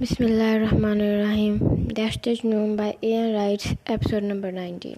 Bismillahirrahmanirrahim. Dash Stage Known by A.N. Wright, episode number 19.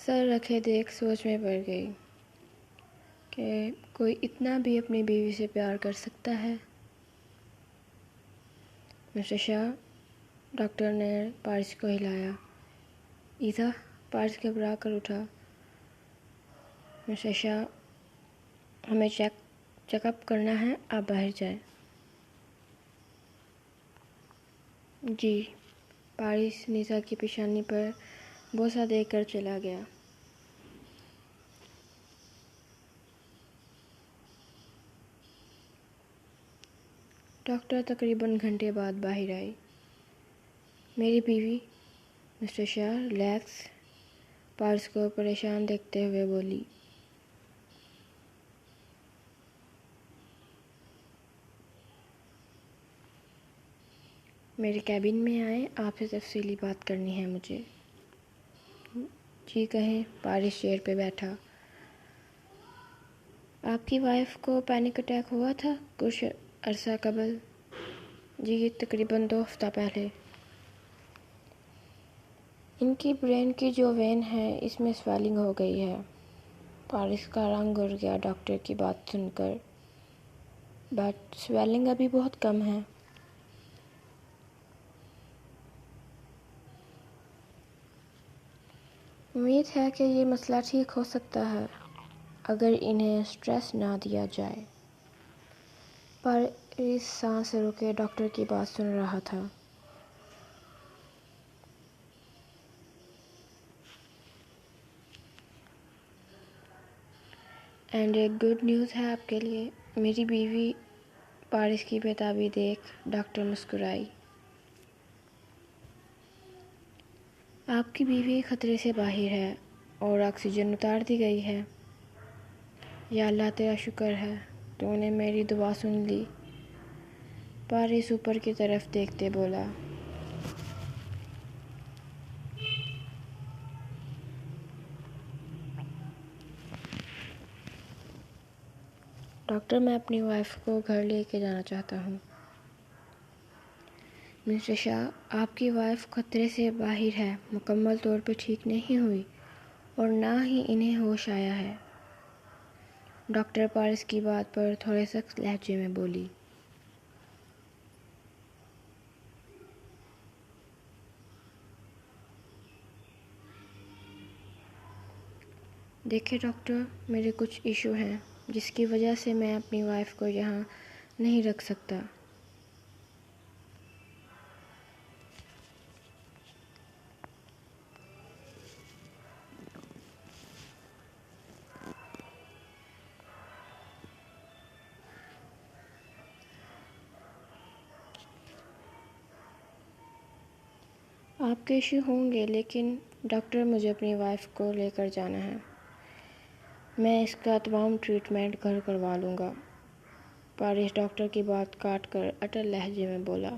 سر رکھے دیکھ سوچ میں پڑ گئی کہ کوئی اتنا بھی اپنی بیوی سے پیار کر سکتا ہے۔ مسٹر شاہ، ڈاکٹر نے پارس کو ہلایا۔ ایزا، پارس گھبرا کر اٹھا۔ مسٹر شاہ، ہمیں چیک اپ کرنا ہے، آپ باہر جائیں۔ جی۔ پارس نیزا کی پیشانی پر بوسہ دے کر چلا گیا۔ ڈاکٹر تقریباً گھنٹے بعد باہر آئی۔ میری بیوی؟ مسٹر شاہ ریلیکس، پارس کو پریشان دیکھتے ہوئے بولی۔ میرے کیبن میں آئیں، آپ سے تفصیلی بات کرنی ہے مجھے۔ جی کہیں۔ پارس چیئر پہ بیٹھا۔ آپ کی وائف کو پینک اٹیک ہوا تھا کچھ عرصہ قبل؟ جی، تقریباً 2 ہفتہ پہلے۔ ان کی برین کی جو وین ہے اس میں سویلنگ ہو گئی ہے۔ پارس کا رنگ اڑ گیا ڈاکٹر کی بات سن کر۔ بٹ سویلنگ ابھی بہت کم ہے۔ امید ہے کہ یہ مسئلہ ٹھیک ہو سکتا ہے اگر انہیں سٹریس نہ دیا جائے۔ پارس سانس روکے ڈاکٹر کی بات سن رہا تھا۔ اینڈ ایک گڈ نیوز ہے آپ کے لیے، میری بیوی۔ پارس کی بےتابی دیکھ ڈاکٹر مسکرائی۔ آپ کی بیوی خطرے سے باہر ہے اور آکسیجن اتار دی گئی ہے۔ یا اللہ تیرا شکر ہے، تو نے میری دعا سن لی۔ پارس اوپر کی طرف دیکھتے بولا۔ ڈاکٹر، میں اپنی وائف کو گھر لے کے جانا چاہتا ہوں۔ مسٹر شاہ، آپ کی وائف خطرے سے باہر ہے، مکمل طور پہ ٹھیک نہیں ہوئی اور نہ ہی انہیں ہوش آیا ہے۔ ڈاکٹر پارس کی بات پر تھوڑے سخت لہجے میں بولی۔ دیکھیں ڈاکٹر، میرے کچھ ایشو ہیں جس کی وجہ سے میں اپنی وائف کو یہاں نہیں رکھ سکتا۔ آپ کے ایشو ہوں گے لیکن ڈاکٹر مجھے اپنی وائف کو لے کر جانا ہے۔ میں اس کا تمام ٹریٹمنٹ گھر کروا لوں گا۔ پارس ڈاکٹر کی بات کاٹ کر اٹل لہجے میں بولا۔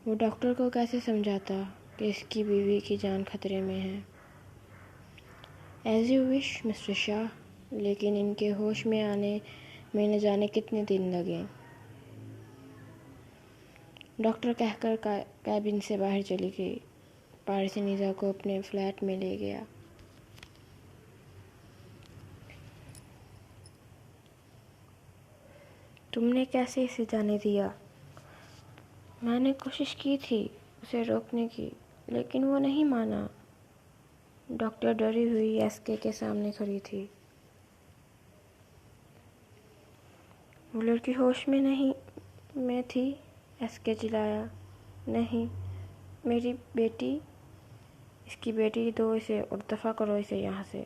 وہ ڈاکٹر کو کیسے سمجھاتا کہ اس کی بیوی کی جان خطرے میں ہے؟ ایز یو وش مسٹر شاہ، لیکن ان کے ہوش میں آنے میں نہ جانے کتنے دن لگیں۔ ڈاکٹر کہہ کر کیبن سے باہر چلی گئی۔ پارس نیزا کو اپنے فلیٹ میں لے گیا۔ تم نے کیسے اسے جانے دیا؟ میں نے کوشش کی تھی اسے روکنے کی، لیکن وہ نہیں مانا۔ ڈاکٹر ڈری ہوئی ایس کے سامنے کھڑی تھی۔ وہ لڑکی ہوش میں تھی، ایس کے چلایا۔ نہیں، میری بیٹی، اس کی بیٹی دو اسے اور دفع کرو اسے یہاں سے۔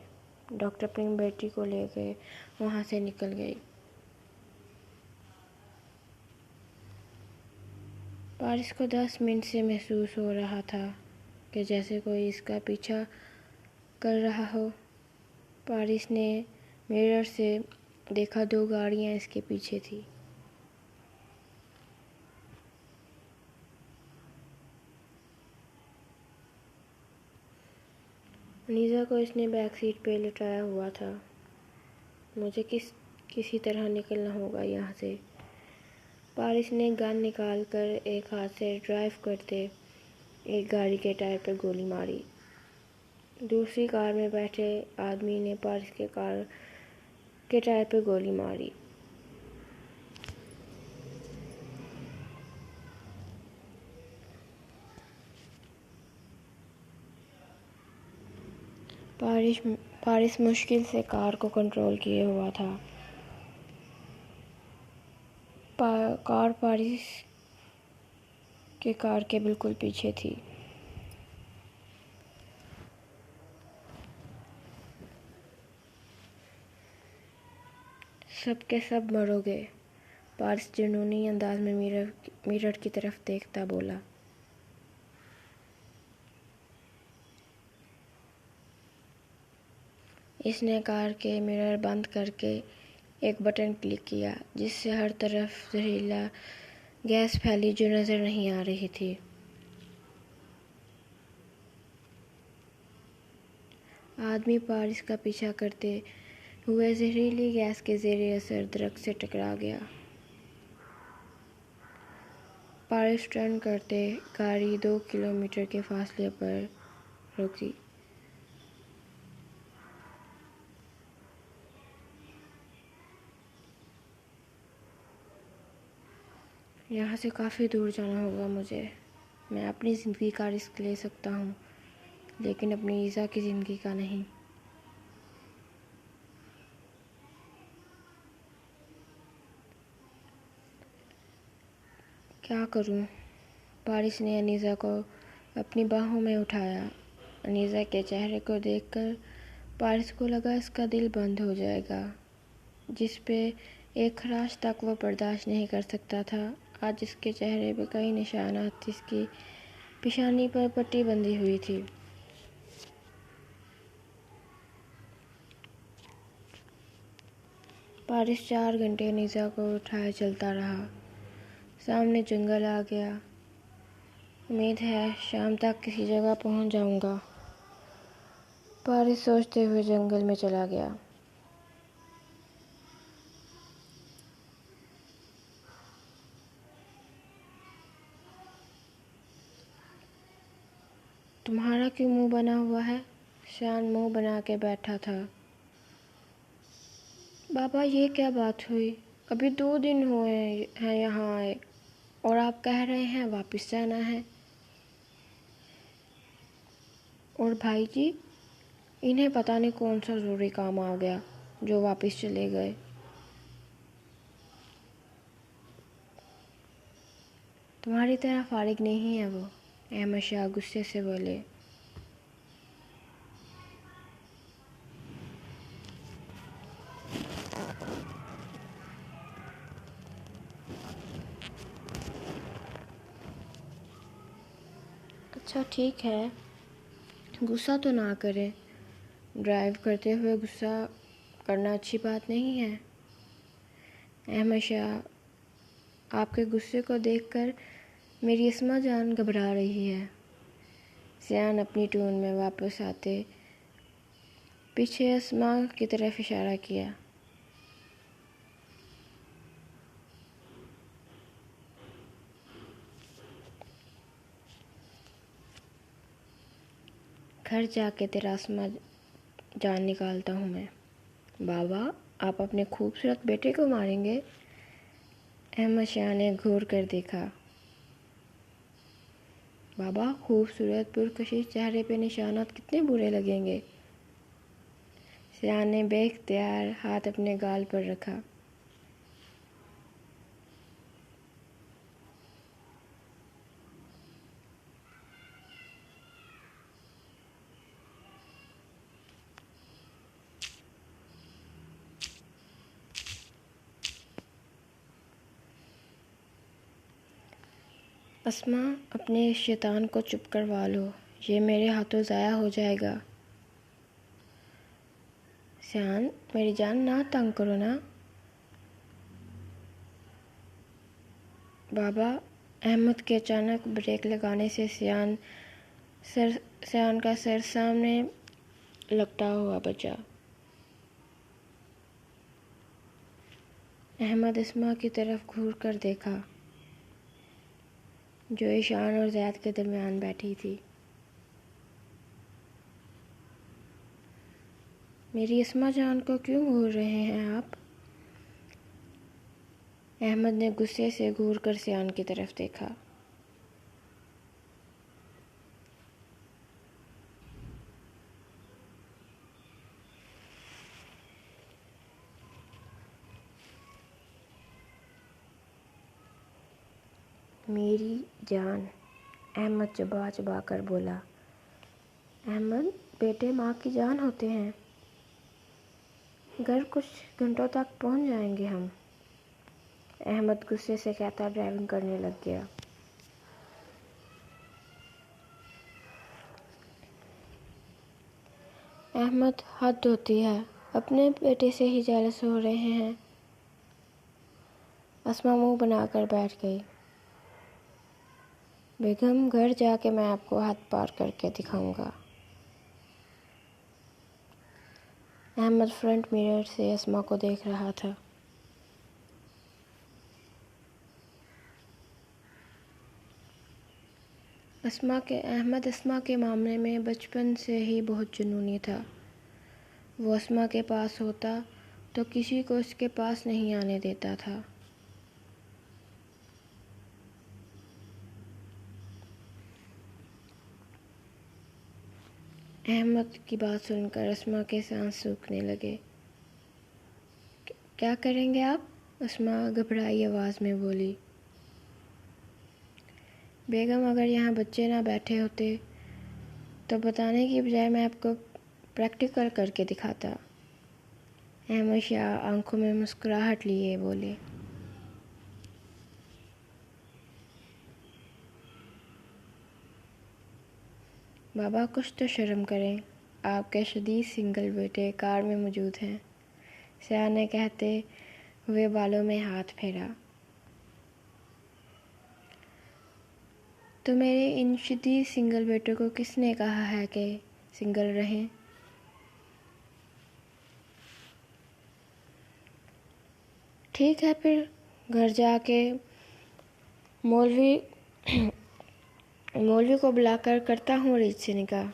ڈاکٹر اپنی بیٹی کو لے کے وہاں سے نکل گئی۔ پارس کو 10 منٹ سے محسوس ہو رہا تھا کہ جیسے کوئی اس کا پیچھا کر رہا ہو۔ پارس نے مرر سے دیکھا 2 گاڑیاں اس کے پیچھے تھی۔ نیزا کو اس نے بیک سیٹ پہ لٹایا ہوا تھا۔ مجھے کسی طرح نکلنا ہوگا یہاں سے۔ پارس نے گن نکال کر ایک ہاتھ سے ڈرائیو کرتے ایک گاڑی کے ٹائر پر گولی ماری۔ دوسری کار میں بیٹھے آدمی نے پارس کے کار کے ٹائر پہ گولی ماری۔ پارس مشکل سے کار کو کنٹرول کیے ہوا تھا۔ کار پارس کے کار کے بالکل پیچھے تھی۔ سب کے سب مرو گے، پارس جنونی انداز میں میرر کی طرف دیکھتا بولا۔ اس نے کار کے میرر بند کر کے ایک بٹن کلک کیا جس سے ہر طرف زہریلا گیس پھیلی جو نظر نہیں آ رہی تھی۔ آدمی پارس کا پیچھا کرتے ہوئے زہریلی گیس کے زیر اثر درخت سے ٹکرا گیا۔ پارس ٹرن کرتے گاڑی 2 کلومیٹر کے فاصلے پر رکی۔ یہاں سے کافی دور جانا ہوگا مجھے۔ میں اپنی زندگی کا رسک لے سکتا ہوں لیکن اپنی ایزا کی زندگی کا نہیں۔ کیا کروں؟ پارس نے انیزا کو اپنی باہوں میں اٹھایا۔ انیزا کے چہرے کو دیکھ کر پارس کو لگا اس کا دل بند ہو جائے گا، جس پہ ایک خراش تک وہ برداشت نہیں کر سکتا تھا۔ آج اس کے چہرے پہ کئی نشانات تھے، اس کی پیشانی پر پٹی بندھی ہوئی تھی۔ پارس 4 گھنٹے انیزا کو اٹھائے چلتا رہا۔ سامنے جنگل آ گیا۔ امید ہے شام تک کسی جگہ پہنچ جاؤں گا، پارس سوچتے ہوئے جنگل میں چلا گیا۔ تمہارا کیوں منہ بنا ہوا ہے؟ سیان منہ بنا کے بیٹھا تھا۔ بابا یہ کیا بات ہوئی؟ ابھی 2 دن ہوئے ہیں یہاں آئے اور آپ کہہ رہے ہیں واپس جانا ہے۔ اور بھائی جی؟ انہیں پتہ نہیں کون سا ضروری کام آ گیا جو واپس چلے گئے۔ تمہاری طرح فارغ نہیں ہے وہ، احمد شاہ غصے سے بولے۔ اچھا ٹھیک ہے، غصہ تو نہ کریں، ڈرائیو کرتے ہوئے غصہ کرنا اچھی بات نہیں ہے۔ احمد شاہ، آپ کے غصے کو دیکھ کر میری اسما جان گھبرا رہی ہے۔ سیان اپنی ٹون میں واپس آتے پیچھے اسما کی طرف اشارہ کیا۔ گھر جا کے تیرا اسما جان نکالتا ہوں میں۔ بابا، آپ اپنے خوبصورت بیٹے کو ماریں گے؟ احمد شاہ نے گھور کر دیکھا۔ بابا، خوبصورت پرکشش چہرے پہ نشانات کتنے برے لگیں گے۔ سیان نے بے اختیار ہاتھ اپنے گال پر رکھا۔ اسما، اپنے اس شیطان کو چپ کروا لو، یہ میرے ہاتھوں ضائع ہو جائے گا۔ سیان، میری جان نہ تنگ کرو نا۔ بابا، احمد کے اچانک بریک لگانے سے سیان کا سر سامنے لپٹا ہوا بچا۔ احمد اسما کی طرف گھور کر دیکھا جو ایشان اور زید کے درمیان بیٹھی تھی۔ میری اسما جان کو کیوں گھور رہے ہیں آپ؟ احمد نے غصے سے گھور کر سیان کی طرف دیکھا۔ میری جان، احمد چبا چبا کر بولا۔ احمد، بیٹے ماں کی جان ہوتے ہیں۔ گھر کچھ گھنٹوں تک پہنچ جائیں گے ہم۔ احمد غصے سے کہتا ڈرائیونگ کرنے لگ گیا۔ احمد، حد ہوتی ہے، اپنے بیٹے سے ہی جیلس ہو رہے ہیں۔ اسما منہ بنا کر بیٹھ گئی۔ بیگم، گھر جا کے میں آپ کو حد پار کر کے دکھاؤں گا۔ احمد فرنٹ میرر سے اسما کو دیکھ رہا تھا۔ احمد اسما کے معاملے میں بچپن سے ہی بہت جنونی تھا۔ وہ اسما کے پاس ہوتا تو کسی کو اس کے پاس نہیں آنے دیتا تھا۔ احمد کی بات سن کر اسما کے سانس سوکھنے لگے۔ کیا کریں گے آپ؟ اسما گھبرائی آواز میں بولی۔ بیگم، اگر یہاں بچے نہ بیٹھے ہوتے تو بتانے کی بجائے میں آپ کو پریکٹیکل کر کے دکھاتا۔ احمد شاہ آنکھوں میں مسکراہٹ لیے بولے۔ بابا، کچھ تو شرم کریں، آپ کے شدید سنگل بیٹے کار میں موجود ہیں، سیان نے کہتے ہوئے بالوں میں ہاتھ پھیرا۔ تو میرے ان شدید سنگل بیٹوں کو کس نے کہا ہے کہ سنگل رہیں؟ ٹھیک ہے پھر گھر جا کے مولوی کو بلا کر کرتا ہوں ریت سے نکاح۔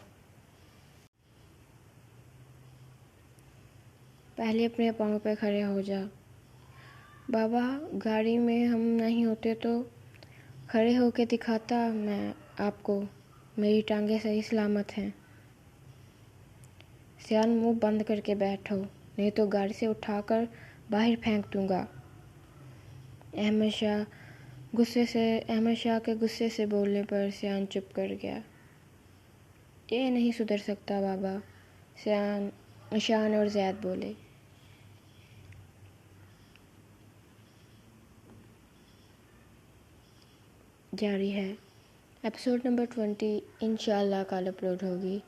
پہلے اپنے پاؤں پہ کھڑے ہو جا۔ بابا، گاڑی میں ہم نہیں ہوتے تو کھڑے ہو کے دکھاتا میں آپ کو، میری ٹانگیں صحیح سلامت ہیں۔ سیان، منہ بند کر کے بیٹھو، نہیں تو گاڑی سے اٹھا کر باہر پھینک دوں گا۔ احمد شاہ کے غصے سے بولنے پر سیان چپ کر گیا۔ یہ نہیں سدھر سکتا بابا، شان اور زید بولے۔ جاری ہے۔ ایپیسوڈ نمبر 20 انشاءاللہ کل اپلوڈ ہوگی۔